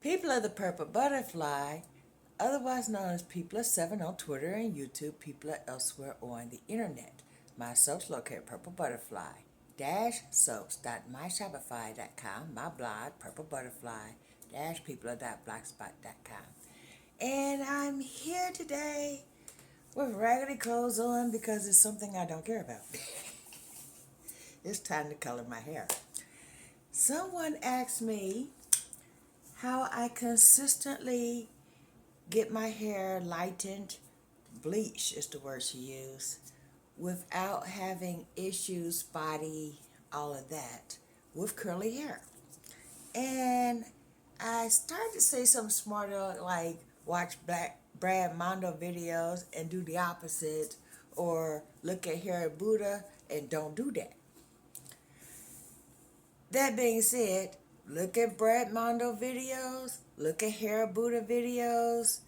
People of the Purple Butterfly, otherwise known as People of Seven on Twitter and YouTube, people are elsewhere on the internet. My soaps located at purplebutterfly-soaps.myshopify.com, my blog, purplebutterfly-people.blogspot.com. And I'm here today with raggedy clothes on because it's something I don't care about. It's time to color my hair. Someone asked me how I consistently get my hair lightened, bleach is the word she used, without having issues, body, all of that, with curly hair. And I started to say something smarter like watch Brad Mondo videos and do the opposite, or look at Harry Buddha and don't do that. That being said, look at Brad Mondo videos, look at Hair Buddha videos.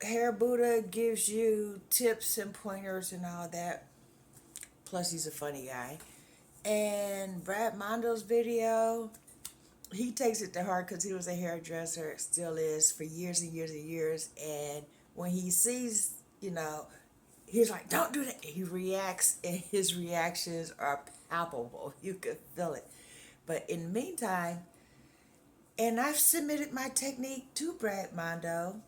Hair Buddha gives you tips and pointers and all that. Plus, he's a funny guy. And Brad Mondo's video, he takes it to heart because he was a hairdresser, still is, for years and years and years. And when he sees, he's like, don't do that. He reacts, and his reactions are palpable. You could feel it. But in the meantime, and I've submitted my technique to Brad Mondo.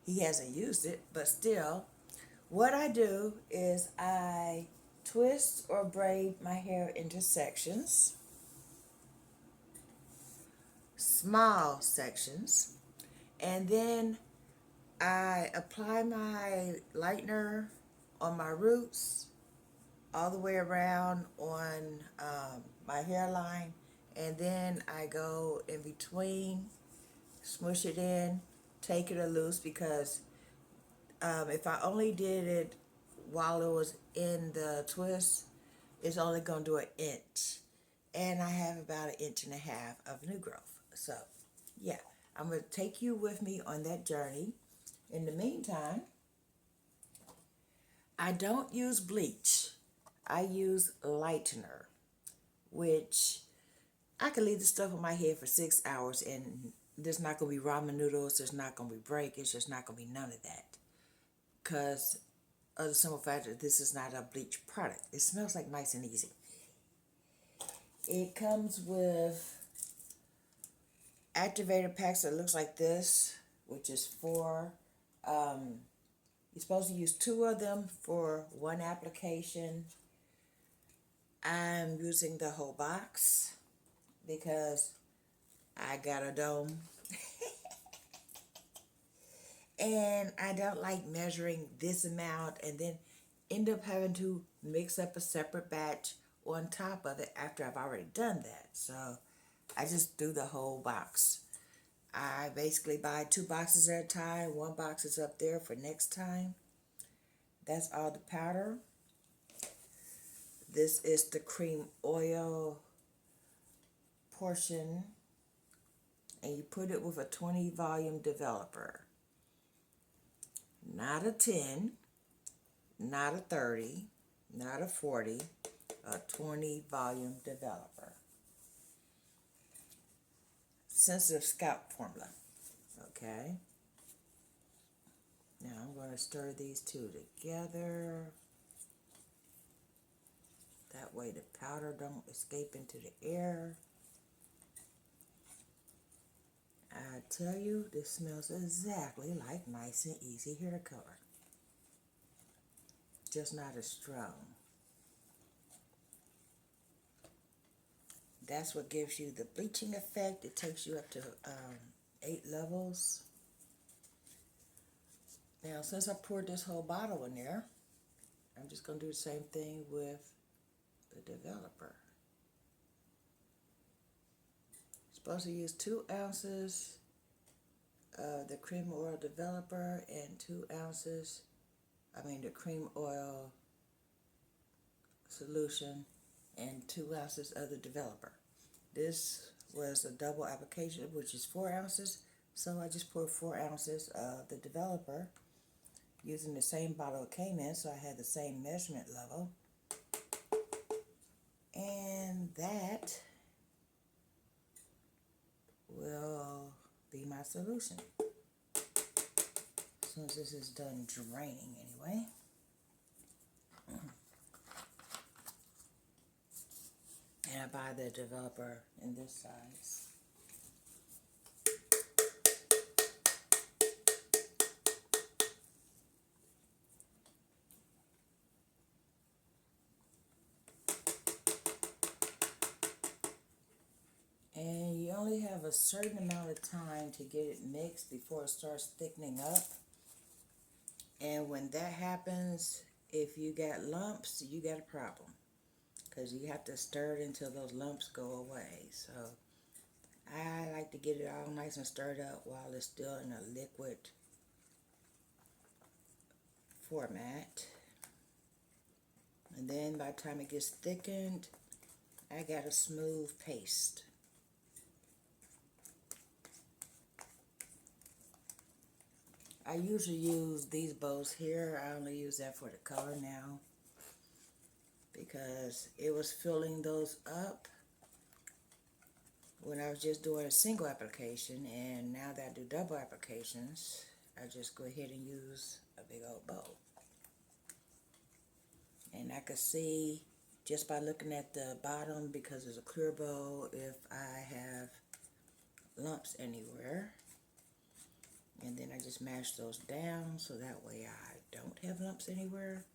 He hasn't used it, but still, what I do is I twist or braid my hair into sections, small sections, and then I apply my lightener on my roots all the way around on my hairline, and then I go in between, smush it in, take it loose because if I only did it while it was in the twist, it's only going to do an inch. And I have about an inch and a half of new growth. So, yeah, I'm going to take you with me on that journey. In the meantime, I don't use bleach. I use lightener, which I can leave the stuff on my head for 6 hours and there's not going to be ramen noodles, there's not going to be breakage, there's not going to be none of that. Because of the simple fact that this is not a bleach product. It smells like nice and easy. It comes with activator packs that looks like this, which is 4. You're supposed to use 2 of them for one application. I'm using the whole box because I got a dome. And I don't like measuring this amount and then end up having to mix up a separate batch on top of it after I've already done that. So I just do the whole box. I basically buy 2 boxes at a time. 1 box is up there for next time. That's all the powder. This is the cream oil portion. And you put it with a 20 volume developer. Not a 10, not a 30, not a 40, a 20 volume developer. Sensitive scalp formula. Okay. Now I'm going to stir these 2 together. That way the powder don't escape into the air. I tell you, this smells exactly like nice and easy hair color. Just not as strong. That's what gives you the bleaching effect. It takes you up to 8 levels. Now, since I poured this whole bottle in there, I'm just going to do the same thing with the developer. Supposed to use 2 ounces of the cream oil developer and 2 ounces, the cream oil solution and 2 ounces of the developer. This was a double application, which is 4 ounces, so I just poured 4 ounces of the developer using the same bottle it came in, so I had the same measurement level. And that will my solution. As soon as this is done draining anyway. And I buy the developer in this size. And you only have a certain amount of time to get it mixed before it starts thickening up. And when that happens, if you got lumps, you got a problem. Because you have to stir it until those lumps go away. So I like to get it all nice and stirred up while it's still in a liquid format. And then by the time it gets thickened, I got a smooth paste. I usually use these bows here. I only use that for the color now, because it was filling those up when I was just doing a single application, and now that I do double applications, I just go ahead and use a big old bow. And I can see just by looking at the bottom, because it's a clear bow, if I have lumps anywhere. And then I just mash those down so that way I don't have lumps anywhere.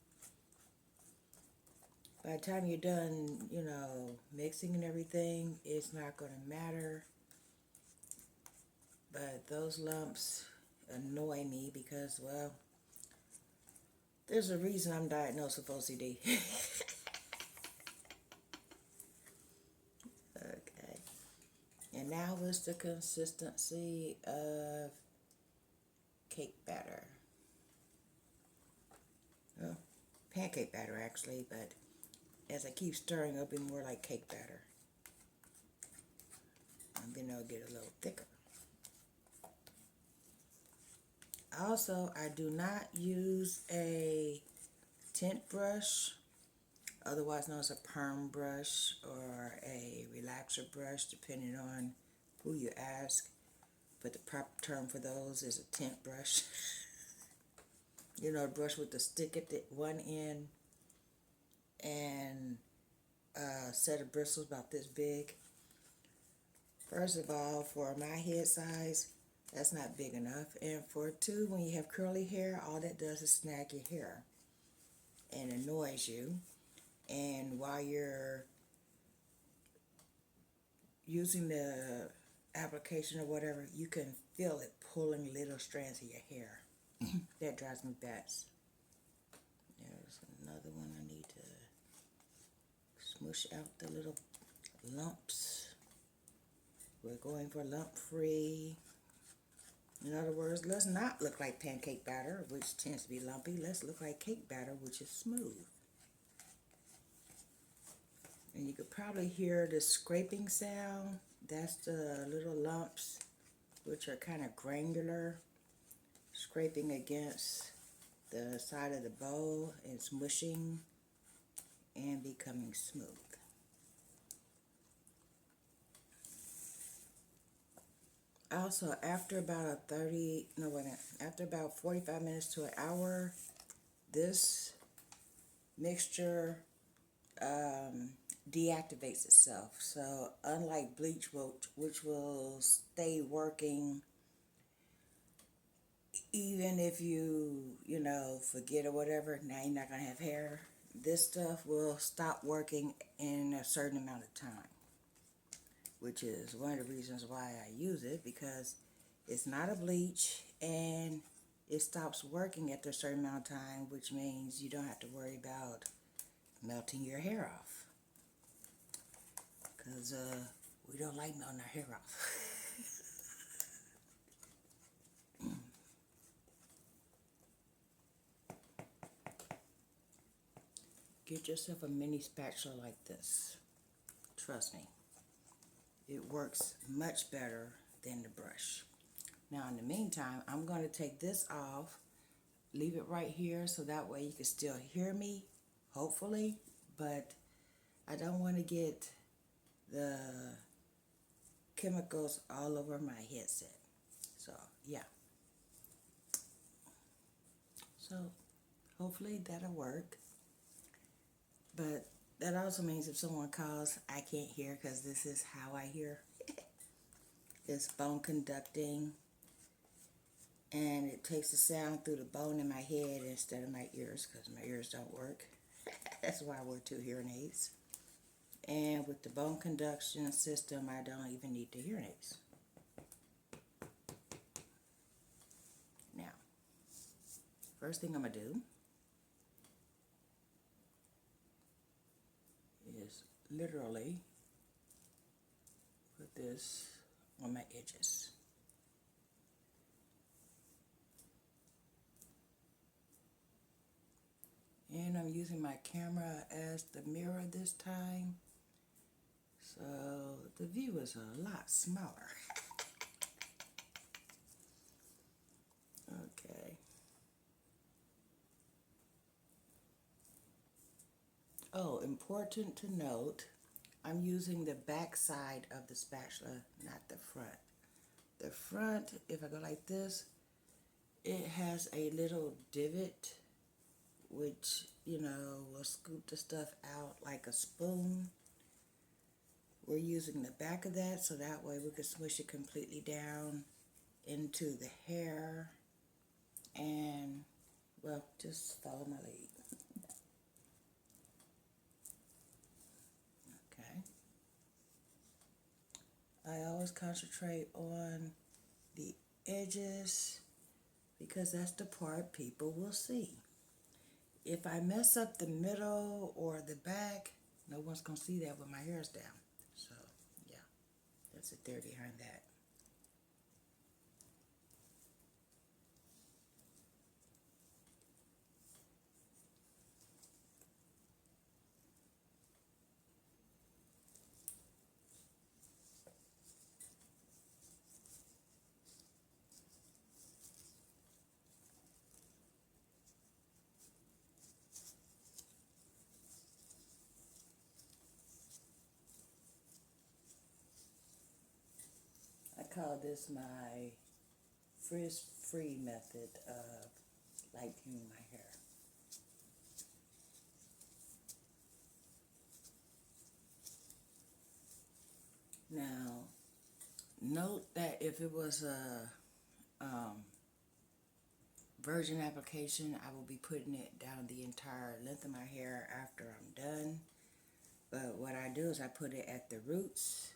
By the time you're done, you know, mixing and everything, it's not going to matter. But those lumps annoy me because, well, there's a reason I'm diagnosed with OCD. Okay. And now is the consistency of cake batter. Well, pancake batter actually, but as I keep stirring, it'll be more like cake batter. And then it'll get a little thicker. Also, I do not use a tint brush, otherwise known as a perm brush or a relaxer brush, depending on who you ask. But the proper term for those is a tint brush. You know, a brush with the stick at the one end and a set of bristles about this big. First of all, for my head size, that's not big enough. And for two, when you have curly hair, all that does is snag your hair and annoys you. And while you're using the application or whatever, you can feel it pulling little strands of your hair. That drives me best. There's another one I need to smush out the little lumps. We're going for lump free. In other words, let's not look like pancake batter, which tends to be lumpy. Let's look like cake batter, which is smooth. And you could probably hear the scraping sound. That's the little lumps, which are kind of granular, scraping against the side of the bowl and smushing and becoming smooth. Also, after about after about 45 minutes to an hour, this mixture deactivates itself. So unlike bleach, which will stay working even if you forget or whatever, now you're not going to have hair, this stuff will stop working in a certain amount of time, which is one of the reasons why I use it, because it's not a bleach and it stops working after a certain amount of time, which means you don't have to worry about melting your hair off, because we don't like melting our hair off. Get yourself a mini spatula like this. Trust me, it works much better than the brush. Now in the meantime, I'm going to take this off, leave it right here so that way you can still hear me, hopefully, but I don't want to get the chemicals all over my headset. So So, yeah. So, hopefully that'll work. But that also means if someone calls, I can't hear because this is how I hear. It's bone conducting, and it takes the sound through the bone in my head instead of my ears because my ears don't work. That's why I wear 2 hearing aids. And with the bone conduction system, I don't even need the hearing aids. Now, first thing I'm going to do is literally put this on my edges. And I'm using my camera as the mirror this time, so the view is a lot smaller. Okay. Oh, important to note, I'm using the back side of the spatula, not the front. The front, if I go like this, it has a little divot, which, you know, will scoop the stuff out like a spoon. We're using the back of that so that way we can smush it completely down into the hair and, well, just follow my lead. Okay. I always concentrate on the edges because that's the part people will see. If I mess up the middle or the back, no one's going to see that when my hair is down. So, yeah, that's the theory behind that. I call this my frizz-free method of lightening my hair. Now, note that if it was a virgin application, I will be putting it down the entire length of my hair after I'm done. But what I do is I put it at the roots,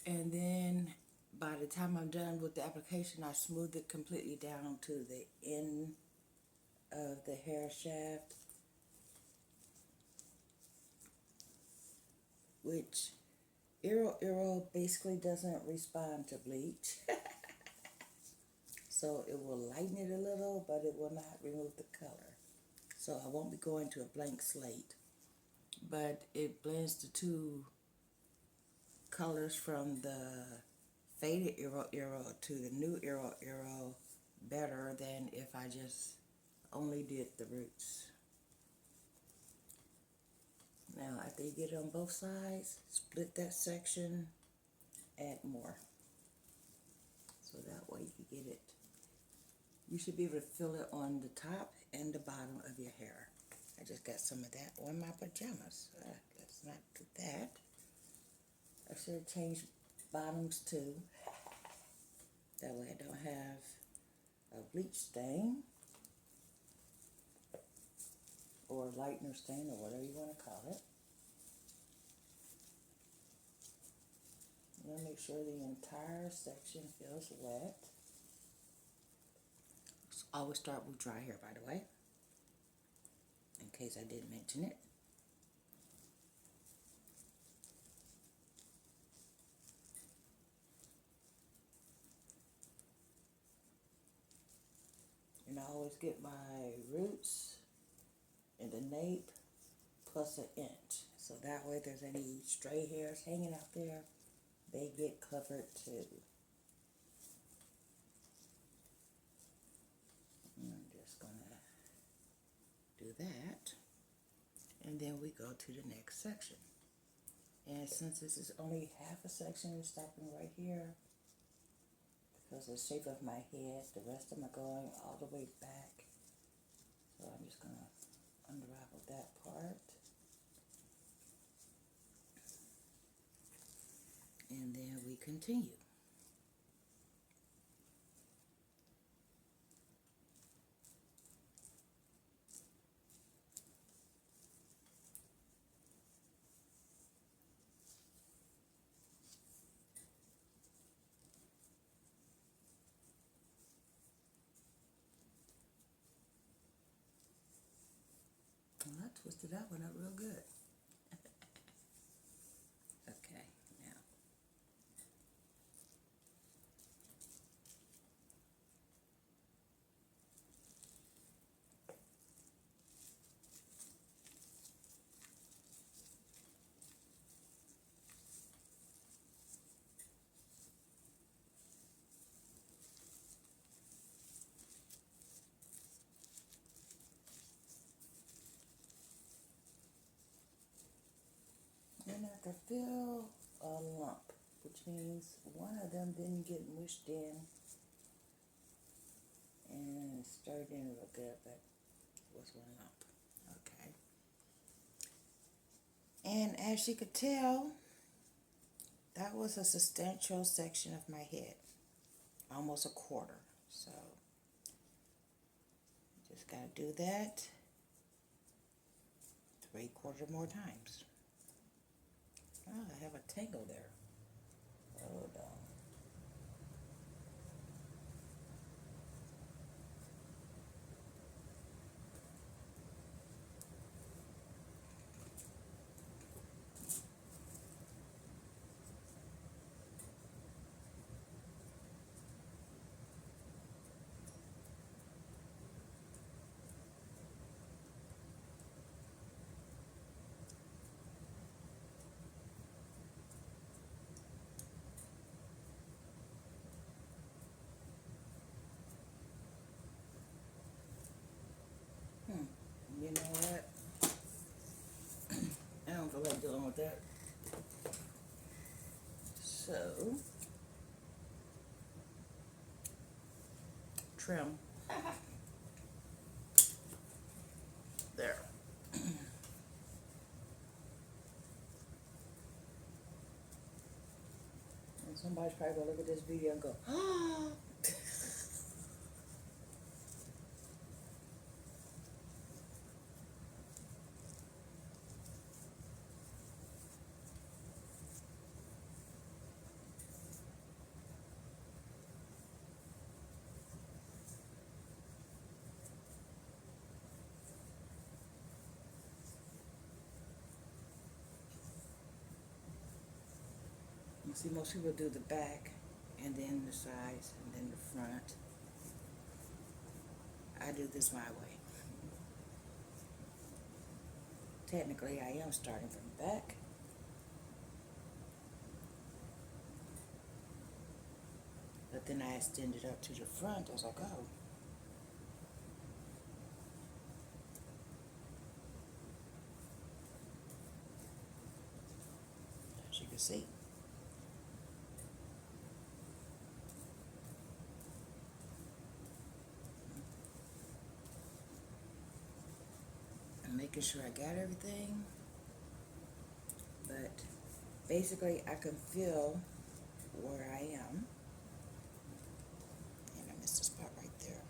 and then by the time I'm done with the application, I smooth it completely down to the end of the hair shaft, which Eero basically doesn't respond to bleach. So it will lighten it a little, but it will not remove the color. So I won't be going to a blank slate. But it blends the 2 colors from the faded Eero to the new Eero better than if I just only did the roots. Now, after you get it on both sides, split that section, add more. So that way you can get it. You should be able to feel it on the top and the bottom of your hair. I just got some of that on my pajamas. Let's not do that. I should have changed bottoms too. That way I don't have a bleach stain or a lightener stain or whatever you want to call it. I'm going to make sure the entire section feels wet. Always start with dry hair, by the way, in case I didn't mention it. And I always get my roots and the nape plus an inch. So that way if there's any stray hairs hanging out there, they get covered too. And I'm just going to do that. And then we go to the next section. And since this is only half a section, stopping right here, Because the shape of my head, the rest of them are going all the way back. So I'm just going to unravel that part. And then we continue. Well, I twisted that one up real good. Okay, now. And I can feel a lump, which means one of them didn't get mushed in and stirred in real good, but it was one lump. Okay. And as you could tell, that was a substantial section of my head, almost a quarter. So, just gotta do that 3/4 more times. Oh, I have a tangle there. Hold on. You know what? I don't feel like dealing with that. So, trim. There. And somebody's probably gonna look at this video and go, ah. You see, most people do the back, and then the sides, and then the front. I do this my way. Technically, I am starting from the back. But then I extend it up to the front as I go. As you can see. I'm making sure I got everything. But basically, I can feel where I am. And I missed a spot right there.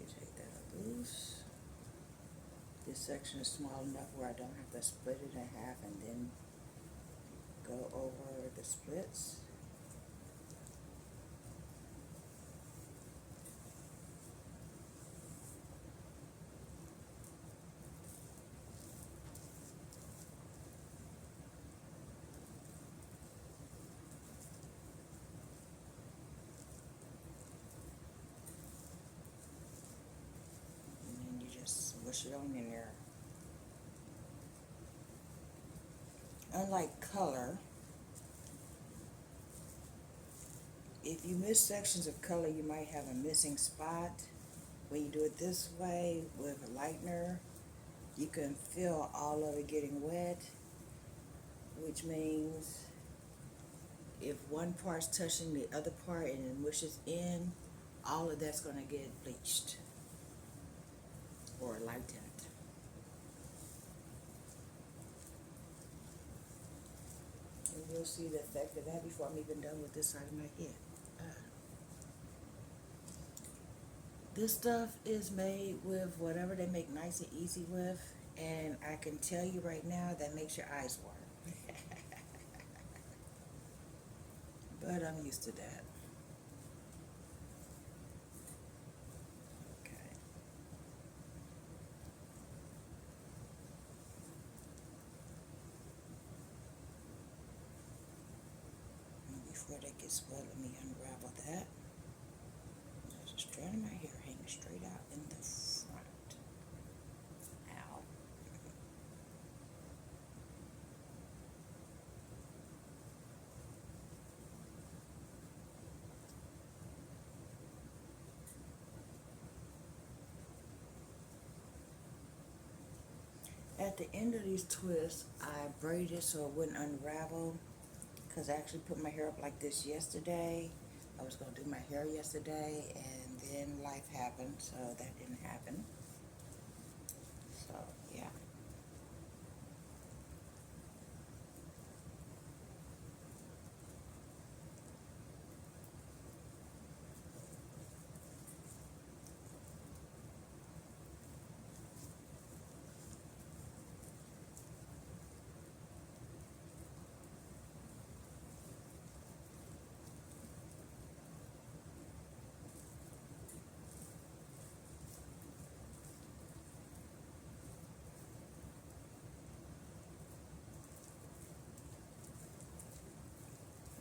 You take that loose. This section is small enough where I don't have to split it in half and then go over the splits. And then you just smush it on in there. Unlike color, if you miss sections of color, you might have a missing spot, when you do it this way with a lightener, you can feel all of it getting wet, which means if one part's touching the other part and it mushes in, all of that's going to get bleached or lightened. And you'll see the effect of that before I'm even done with this side of my head. This stuff is made with whatever they make nice and easy with, and I can tell you right now that makes your eyes water. But I'm used to that. Okay. And before that gets wet, let me unravel that. There's a strand of my hair hanging straight out in the front. Ow. At the end of these twists, I braided so it wouldn't unravel, because I actually put my hair up like this yesterday. I was going to do my hair yesterday, and then life happened, so that didn't happen. So, yeah.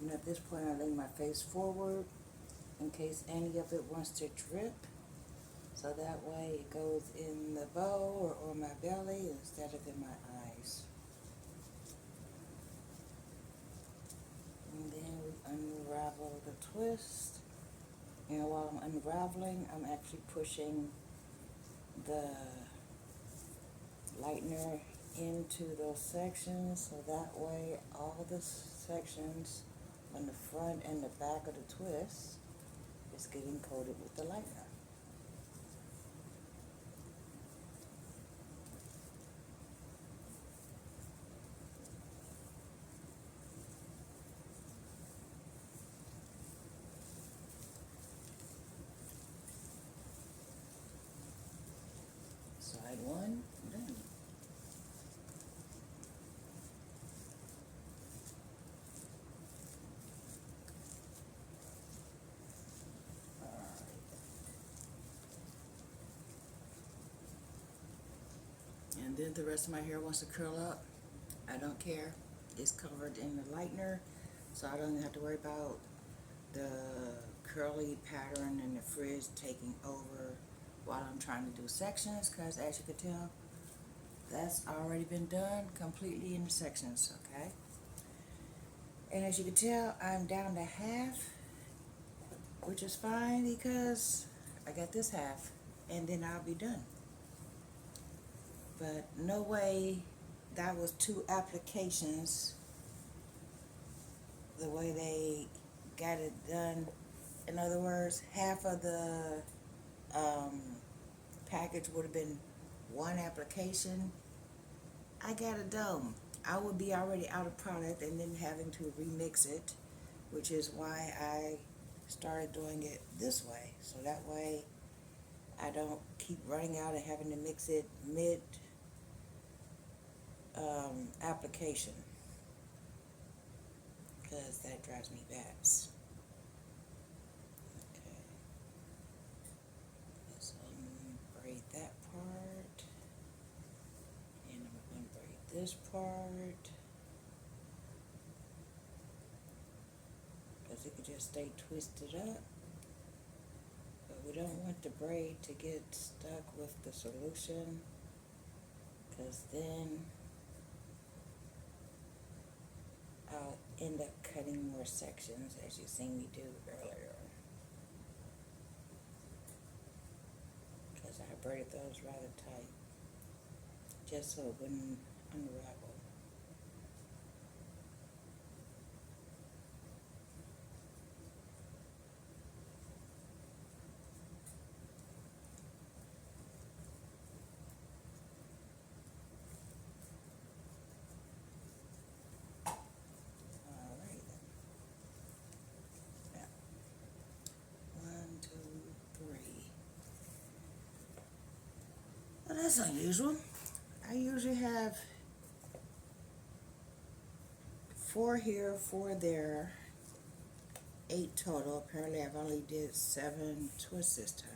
And at this point, I lean my face forward in case any of it wants to drip. So that way it goes in the bow or on my belly instead of in my eyes. And then we unravel the twist. And while I'm unraveling, I'm actually pushing the lightener into those sections, so that way all the sections on the front and the back of the twist is getting coated with the lightener. Side one, done. And then the rest of my hair wants to curl up. I don't care. It's covered in the lightener, so I don't even have to worry about the curly pattern and the frizz taking over while I'm trying to do sections, because as you can tell, that's already been done completely in the sections, okay? And as you can tell, I'm down to half, which is fine because I got this half and then I'll be done. But no way that was 2 applications the way they got it done. In other words, half of the package would have been 1 application. I got a dome. I would be already out of product and then having to remix it, which is why I started doing it this way. So that way I don't keep running out and having to mix it mid application, because that drives me bats. Okay, let's unbraid that part, and I'm going to unbraid this part, because it could just stay twisted up. But we don't want the braid to get stuck with the solution, because then I'll end up cutting more sections, as you seen me do earlier. braided those rather tight, just so it wouldn't unravel. Alright, now, 1, 2, 3. Well, that's unusual. I usually have 4 here, 4 there, 8 total. Apparently I've only did 7 twists this time.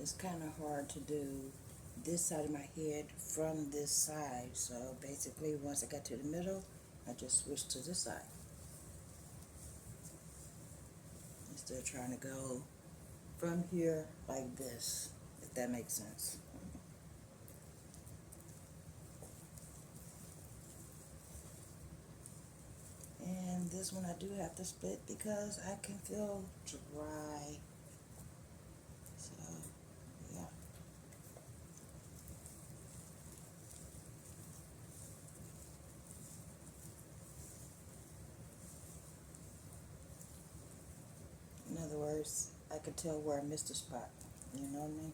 It's kind of hard to do this side of my head from this side, so basically once I got to the middle, I just switched to this side instead of trying to go from here like this, if that makes sense. And this one I do have to split because I can feel dry, so yeah. In other words, I could tell where I missed a spot, you know what I mean?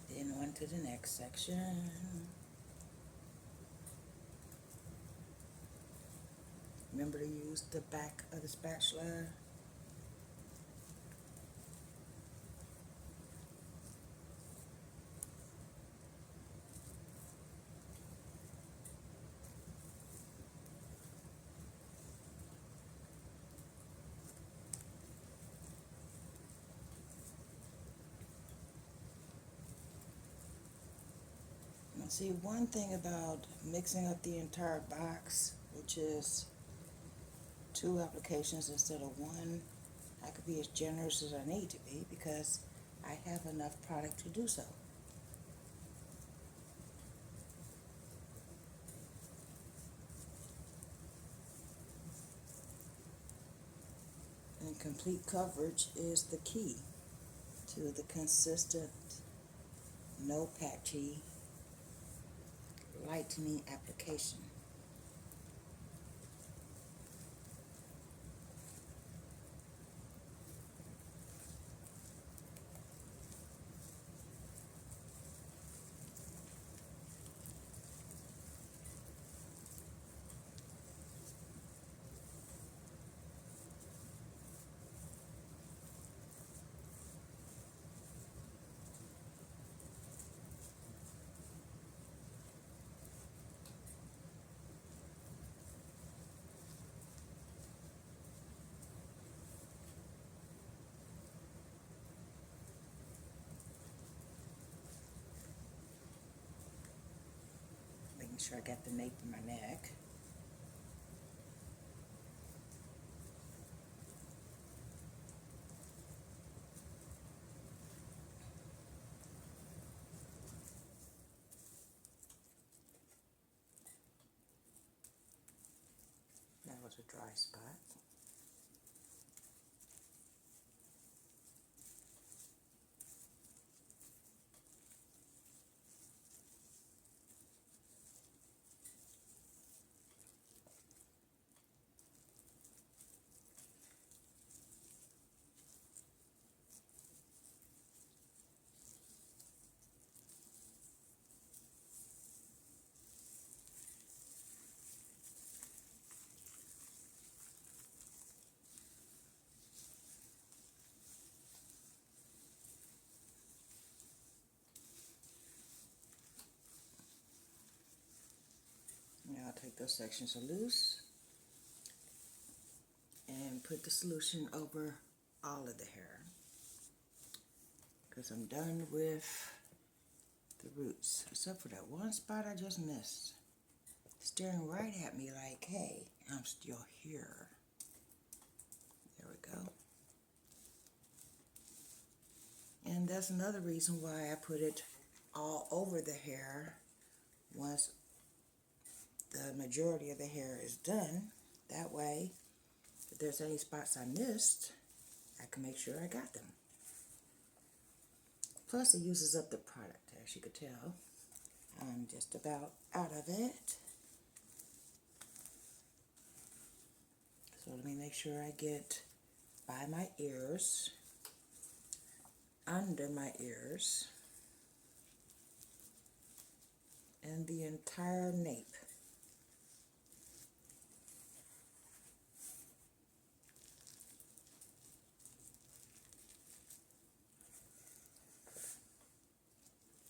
Then on to the next section. Remember to use the back of the spatula. Now see, one thing about mixing up the entire box, which is 2 applications instead of 1, I could be as generous as I need to be because I have enough product to do so. And complete coverage is the key to the consistent, no patchy, lightening application. Making sure I got the nape in my neck. That was a dry spot. take those sections loose and put the solution over all of the hair, because I'm done with the roots, except for that one spot I just missed, staring right at me like, hey, I'm still here. There we go. And that's another reason why I put it all over the hair once the majority of the hair is done. That way, if there's any spots I missed, I can make sure I got them. Plus, it uses up the product, as you could tell. I'm just about out of it. So let me make sure I get by my ears, under my ears, and the entire nape.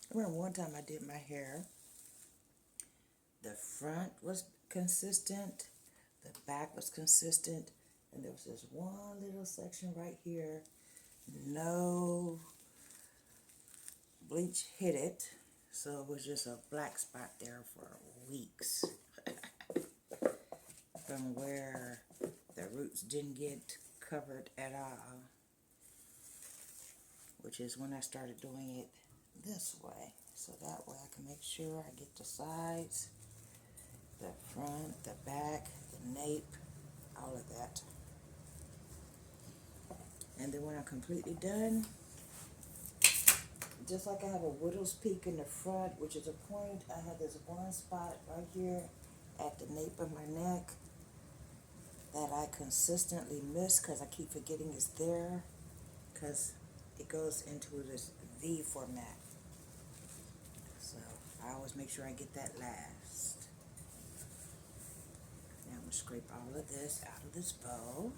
I remember one time I did my hair, the front was consistent, the back was consistent, and there was this one little section right here, no bleach hit it, so it was just a black spot there for weeks from where the roots didn't get covered at all, which is when I started doing it this way, so that way I can make sure I get the sides, the front, the back, the nape, all of that. And then when I'm completely done, just like I have a widow's peak in the front, which is a point, I have this one spot right here at the nape of my neck that I consistently miss because I keep forgetting it's there, because it goes into this V format. So I always make sure I get that last. Now I'm going to scrape all of this out of this bowl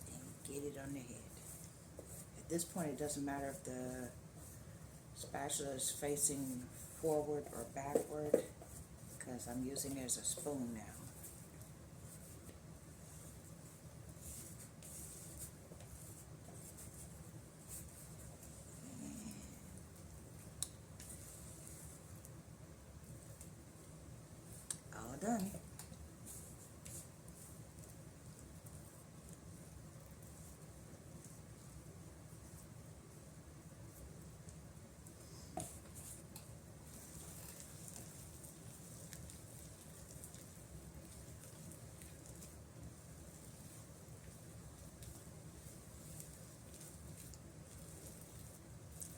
and get it on the head. At this point, it doesn't matter if the spatula is facing forward or backward, because I'm using it as a spoon now. All done.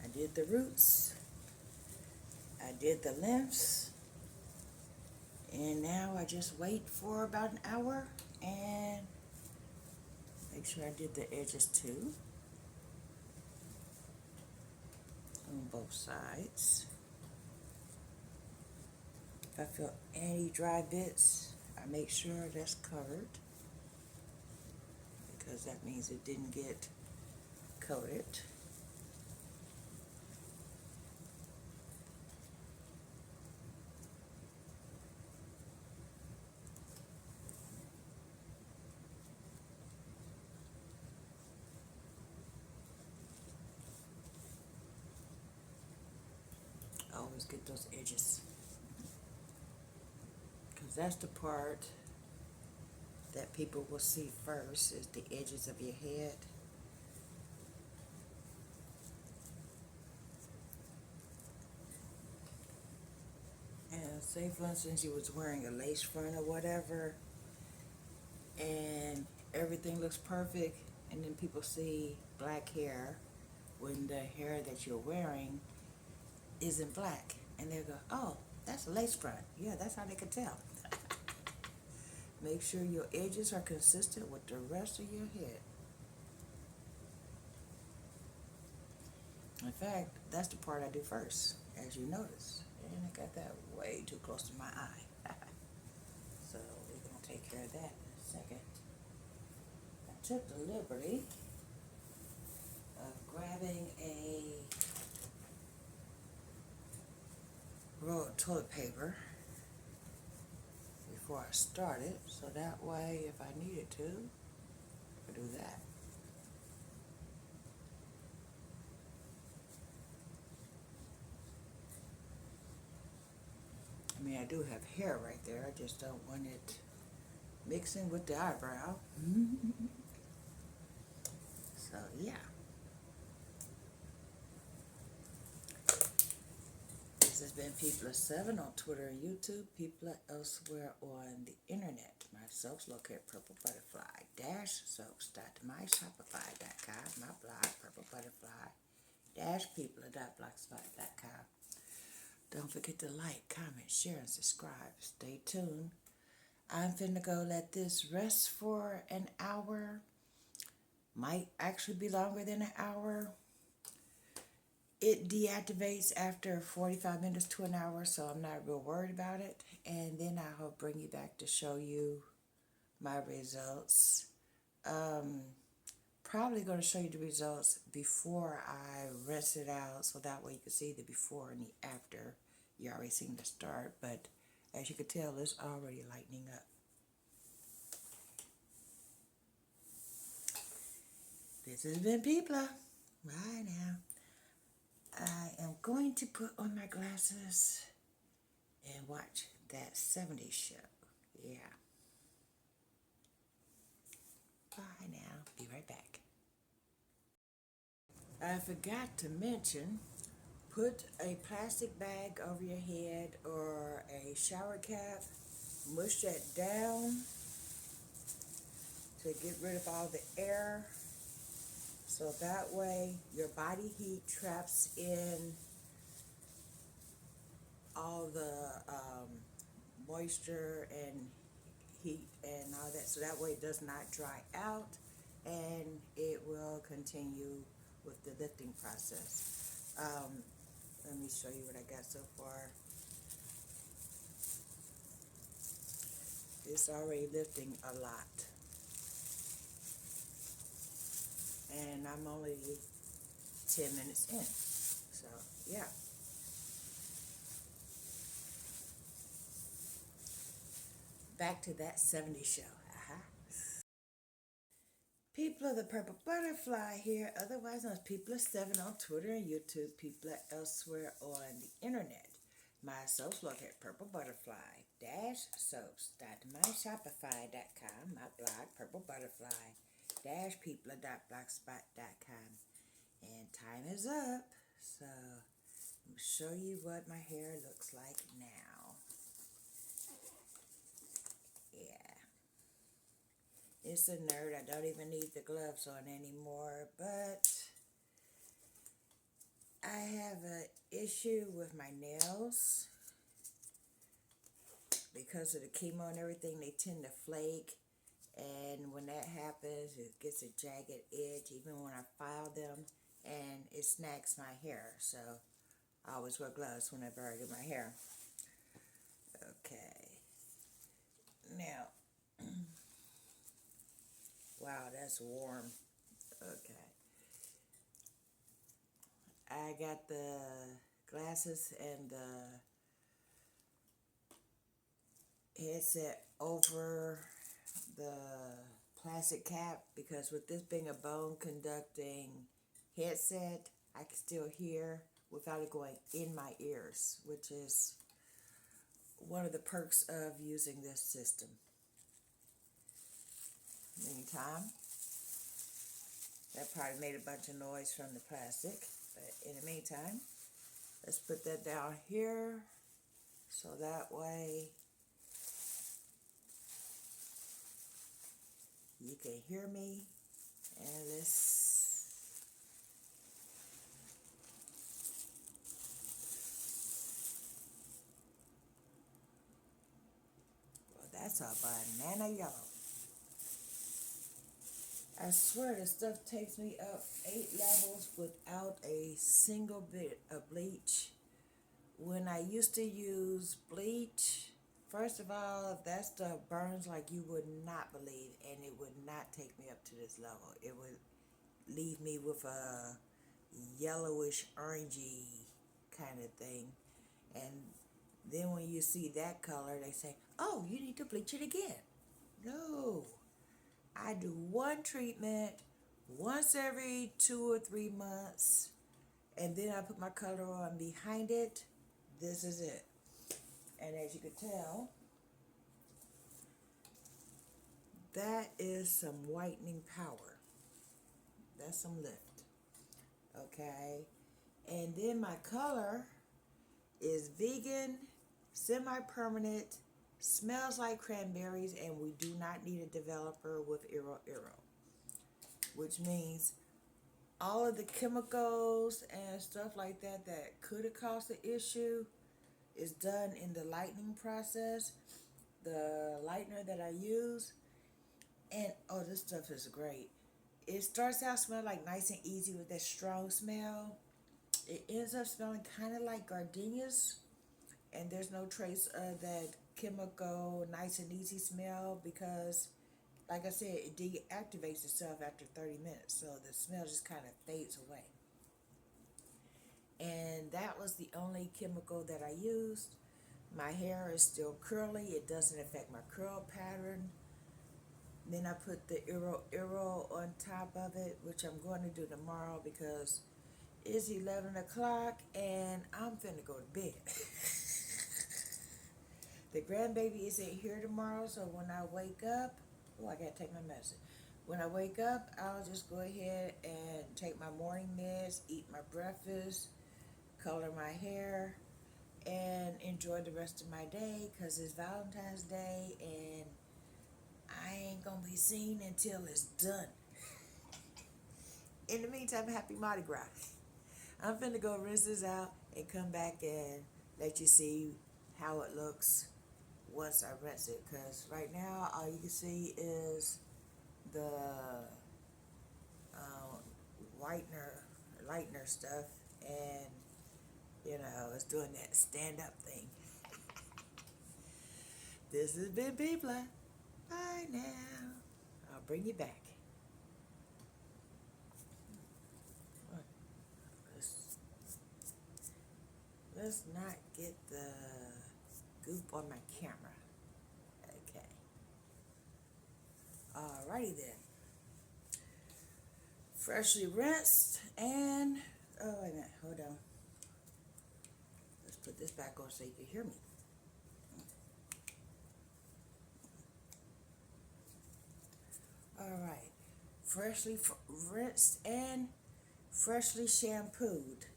I did the roots, I did the lengths, and now I just wait for about an hour and make sure I did the edges too on both sides. If I feel any dry bits, I make sure that's covered, because that means it didn't get coated. I always get those edges, because that's the part that people will see first, is the edges of your head. And say for instance you was wearing a lace front or whatever, and everything looks perfect, and then people see black hair when the hair that you're wearing isn't black, and they go, oh, that's a lace front. Yeah, that's how they could tell. Make sure your edges are consistent with the rest of your head. In fact, that's the part I do first, as you notice. And I got that way too close to my eye. So we're going to take care of that in a second. I took the liberty of grabbing a roll of toilet paper before I start it, so that way if I needed to, I do that. I mean, I do have hair right there, I just don't want it mixing with the eyebrow. So yeah. This has been People7 on Twitter and YouTube, People elsewhere on the internet. My soaps located at PurpleButterfly-Soaps.myshopify.com, my blog, PurpleButterfly-People.blogspot.com. Don't forget to like, comment, share, and subscribe. Stay tuned. I'm finna go let this rest for an hour. Might actually be longer than an hour. It deactivates after 45 minutes to an hour, so I'm not real worried about it. And then I'll bring you back to show you my results. Probably going to show you the results before I rinse it out, so that way you can see the before and the after. You already seen the start, but as you can tell, it's already lightening up. This has been People. Bye now. I am going to put on my glasses and watch that 70s show. Yeah. Bye now. Be right back. I forgot to mention, put a plastic bag over your head or a shower cap. Mush that down to get rid of all the air. So that way your body heat traps in all the moisture and heat and all that, so that way it does not dry out and it will continue with the lifting process. Let me show you what I got so far. It's already lifting a lot, and I'm only 10 minutes in, so yeah. Back to that 70s show. People of the Purple Butterfly here, otherwise known as People7 on Twitter and YouTube, People elsewhere on the internet. My soaps located at PurpleButterfly-Soaps.myshopify.com, my blog, PurpleButterfly-People.blogspot.com. And time is up, so I'm going to show you what my hair looks like now. Yeah. It's a nerd. I don't even need the gloves on anymore, but I have an issue with my nails. Because of the chemo and everything, they tend to flake, and when that happens, it gets a jagged edge even when I file them, and it snags my hair, so I always wear gloves whenever I get my hair. Okay. Now, wow, that's warm. Okay. I got the glasses and the headset over the plastic cap, because with this being a bone conducting headset, I can still hear without it going in my ears, which is one of the perks of using this system. Meantime, that probably made a bunch of noise from the plastic, but in the meantime, let's put that down here so that way you can hear me. And let's, well, that's a banana yellow. I swear this stuff takes me up 8 levels without a single bit of bleach. When I used to use bleach, first of all, that stuff burns like you would not believe, and it would not take me up to this level. It would leave me with a yellowish, orangey kind of thing. And Then when you see that color, they say, oh, you need to bleach it again. No. I do one treatment once every 2 or 3 months, and then I put my color on behind it. This is it. And as you can tell, that is some whitening power. That's some lift. Okay. And then my color is vegan, semi-permanent, smells like cranberries, and we do not need a developer with Iro, which means all of the chemicals and stuff like that that could have caused the issue is done in the lightening process. The lightener that I use, and oh, this stuff is great. It starts out smelling like nice and easy with that strong smell. It ends up smelling kind of like gardenias, and there's no trace of that chemical nice and easy smell because, like I said, it deactivates itself after 30 minutes, so the smell just kind of fades away. And that was the only chemical that I used. My hair is still curly. It doesn't affect my curl pattern. Then I put the Iro on top of it, which I'm going to do tomorrow because it's 11 o'clock and I'm finna go to bed. The grandbaby isn't here tomorrow, so when I wake up, oh, I gotta take my medicine. When I wake up, I'll just go ahead and take my morning meds, eat my breakfast, color my hair, and enjoy the rest of my day because it's Valentine's Day and I ain't gonna be seen until it's done. In the meantime, happy Mardi Gras. I'm finna go rinse this out and come back and let you see how it looks once I rinse it, because right now all you can see is the lightener stuff, and you know, it's doing that stand up thing. This has been People. Bye now. I'll bring you back. Let's not get the goop on my camera. Okay. Alrighty then. Freshly rinsed and, oh wait a minute, hold on. Let's put this back on so you can hear me. Alright. Freshly rinsed and freshly shampooed.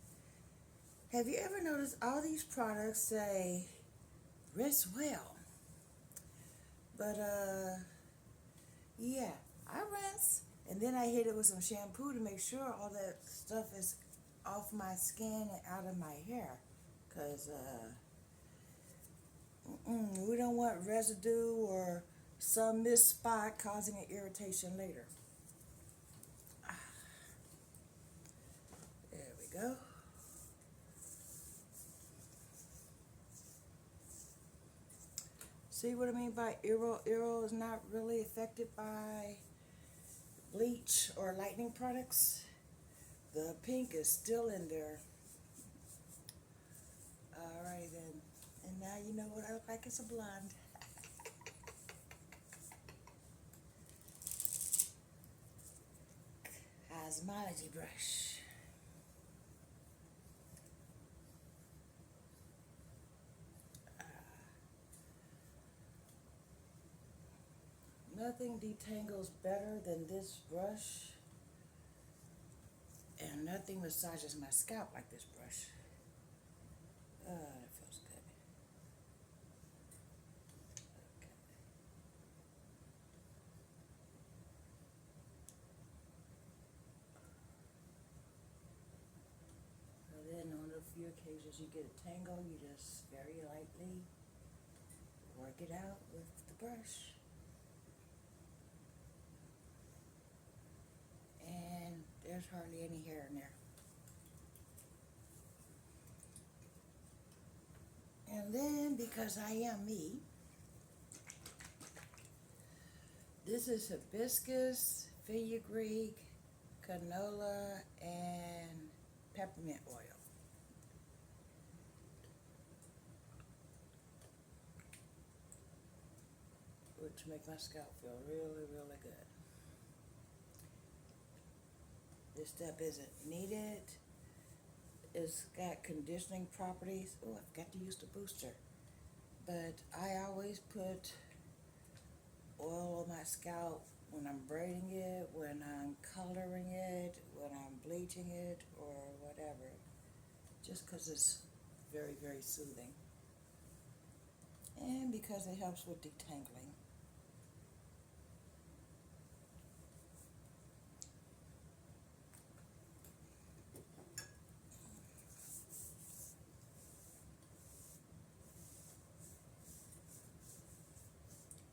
Have you ever noticed all these products say rinse well? But yeah, I rinse and then I hit it with some shampoo to make sure all that stuff is off my skin and out of my hair, because we don't want residue or some missed spot causing an irritation later. There we go. See what I mean by Iro? Iro is not really affected by bleach or lightening products. The pink is still in there. Alright then. And now you know what I look like as a blonde. Cosmology brush. Nothing detangles better than this brush, and nothing massages my scalp like this brush. That feels good. Okay. And then on a few occasions you get a tangle, you just very lightly work it out with the brush. And there's hardly any hair in there. And then, because I am me, this is hibiscus, fenugreek, canola, and peppermint oil. which make my scalp feel really, really good. This step isn't needed. It's got conditioning properties. Oh, I forgot to use the booster. But I always put oil on my scalp when I'm braiding it, when I'm coloring it, when I'm bleaching it, or whatever. Just because it's very, very soothing. And because it helps with detangling.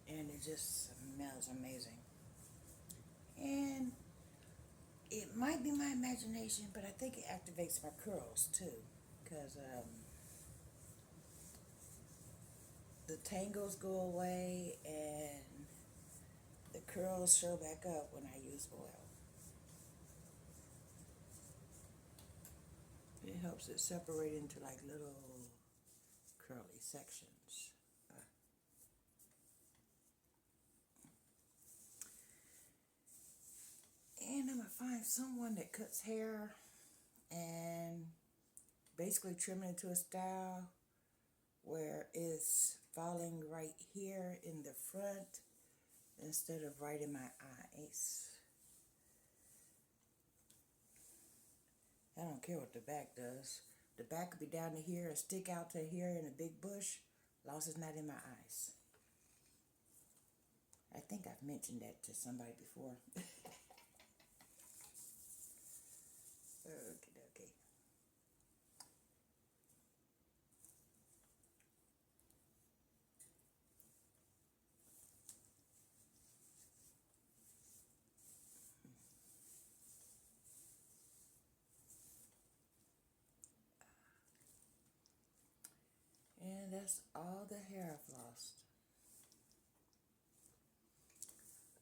And it just smells amazing. And it might be my imagination, but I think it activates my curls too. Because the tangles go away and the curls show back up when I use oil. It helps it separate into like little curly sections. And I'm going to find someone that cuts hair and basically trim it into a style where it's falling right here in the front instead of right in my eyes. I don't care what the back does. The back could be down to here and stick out to here in a big bush, as long as it's not in my eyes. I think I've mentioned that to somebody before. Okie dokie. And that's all the hair I've lost.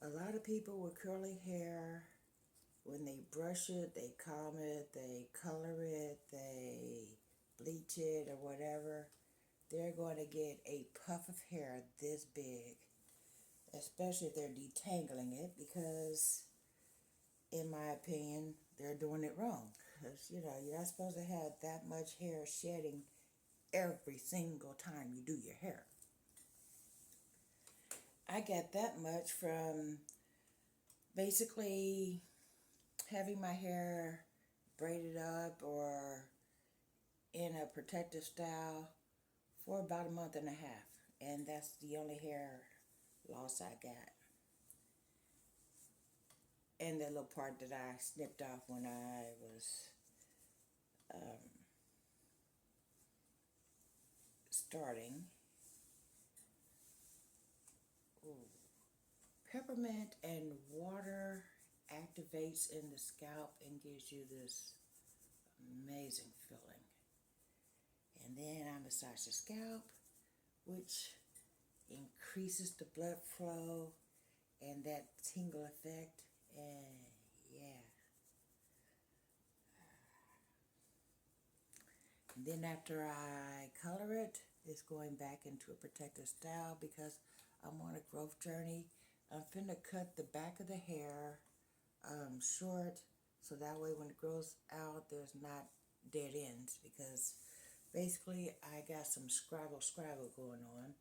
A lot of people with curly hair, when they brush it, they comb it, they color it, they bleach it or whatever, they're going to get a puff of hair this big, especially if they're detangling it, because in my opinion, they're doing it wrong. Because, you know, you're not supposed to have that much hair shedding every single time you do your hair. I get that much from basically having my hair braided up or in a protective style for about a month and a half. And that's the only hair loss I got. And the little part that I snipped off when I was starting. Ooh. Peppermint and water activates in the scalp and gives you this amazing feeling. And then I massage the scalp, which increases the blood flow and that tingle effect. And yeah. And then after I color it, it's going back into a protective style because I'm on a growth journey. I'm finna cut the back of the hair short, so that way when it grows out, there's not dead ends, because basically I got some scraggle going on,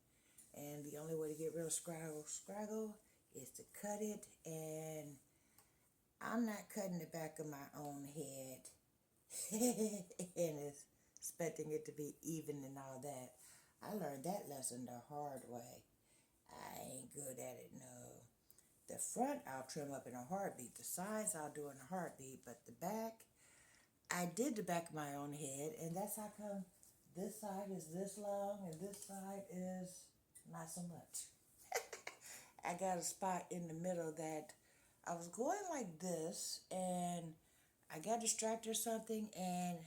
and the only way to get rid of scraggle is to cut it, and I'm not cutting the back of my own head and expecting it to be even and all that. I learned that lesson the hard way. I ain't good at it, no. The front I'll trim up in a heartbeat. The sides I'll do in a heartbeat. But the back, I did the back of my own head, and that's how come this side is this long and this side is not so much. I got a spot in the middle that I was going like this, and I got distracted or something, and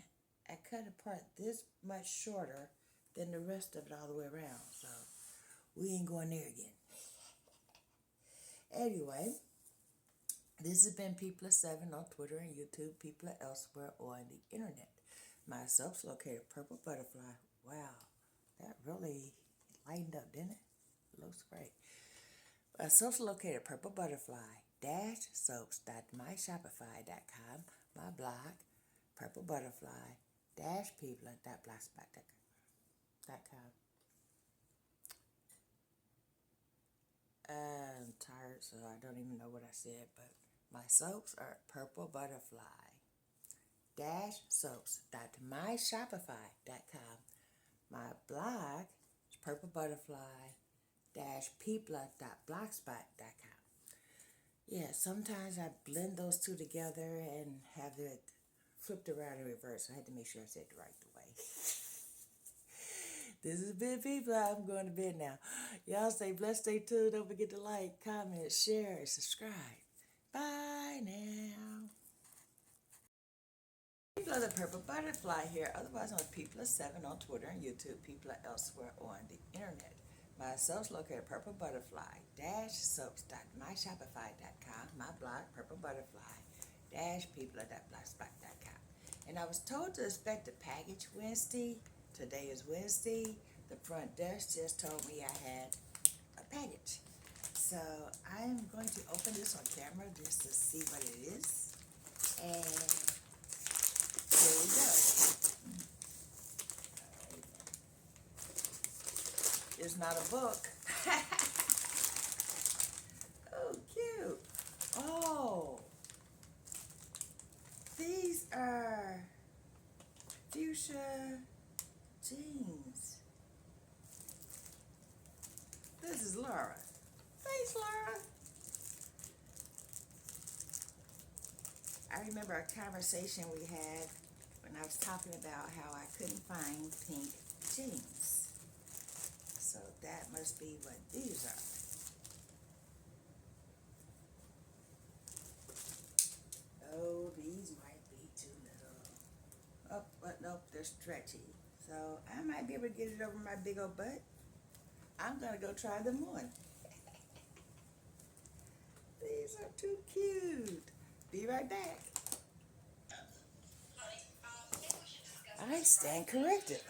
I cut a part this much shorter than the rest of it all the way around. So we ain't going there again. Anyway, this has been People7 on Twitter and YouTube, People elsewhere on the internet. My soap's located Purple Butterfly. Wow, that really lightened up, didn't it? It looks great. Soaps located at purplebutterfly-soaps.myshopify.com. My blog, purplebutterfly-people.blogspot.com. I'm tired, so I don't even know what I said, but my soaps are purplebutterfly-soaps.myshopify.com. My blog is purplebutterfly-people.blogspot.com. Yeah, sometimes I blend those two together and have it flipped around in reverse. I had to make sure I said it the right way. This is Big People. I'm going to bed now. Y'all stay blessed, stay tuned. Don't forget to like, comment, share, and subscribe. Bye now. People of the Purple Butterfly here, otherwise known as People7 on Twitter and YouTube. People are elsewhere on the internet. My soaps located at purplebutterfly-soaps.myshopify.com. My blog, purplebutterfly-people.blogspot.com. And I was told to expect a package Wednesday. Today is Wednesday. The front desk just told me I had a package. So I'm going to open this on camera just to see what it is. And here we go. It's not a book. Oh, cute. Oh, these are fuchsia jeans. This is Laura. Thanks, Laura. I remember a conversation we had when I was talking about how I couldn't find pink jeans. So that must be what these are. Oh, these might be too little. Oh, but nope, they're stretchy. So I might be able to get it over my big old butt. I'm gonna go try them on. These are too cute. Be right back. I stand corrected.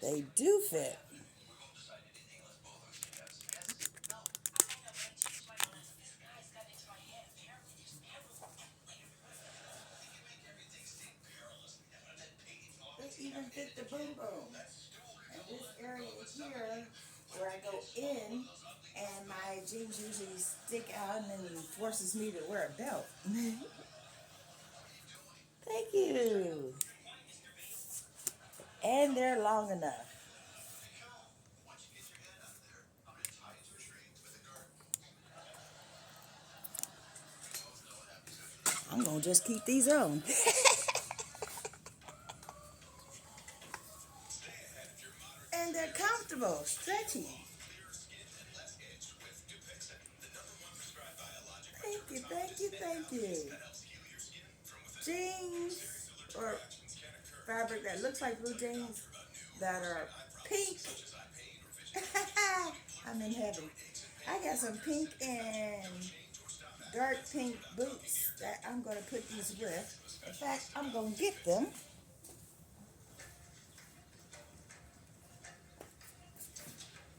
They do fit. They even fit the boom boom. And this area here where I go in and my jeans usually stick out and then forces me to wear a belt. Thank you. And they're long enough. I'm gonna just keep these on. And they're comfortable, stretchy. Thank you, thank you, thank you. Jeans or fabric that looks like blue jeans that are pink. I'm in heaven. I got some pink and dark pink boots that I'm going to put these with. In fact, I'm going to get them.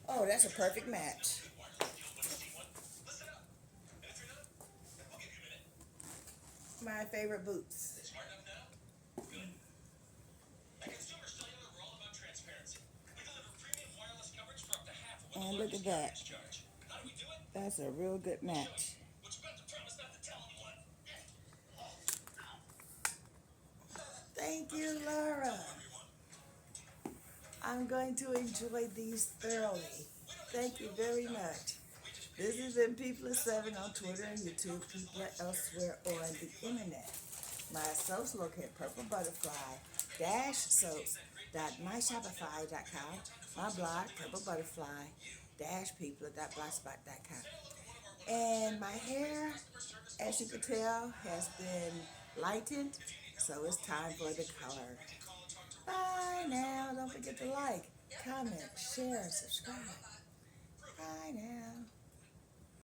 Oh, that's a perfect match. My favorite boots. And look at that. That's a real good match. Thank you, Laura. I'm going to enjoy these thoroughly. Thank you very much. This has been People7 on Twitter and YouTube. People elsewhere on the internet. My soaps located at purplebutterfly-soaps.myshopify.com. My blog, purplebutterfly-people.blogspot.com. And my hair, as you can tell, has been lightened, so it's time for the color. Bye now. Don't forget to like, comment, share, subscribe. Bye now.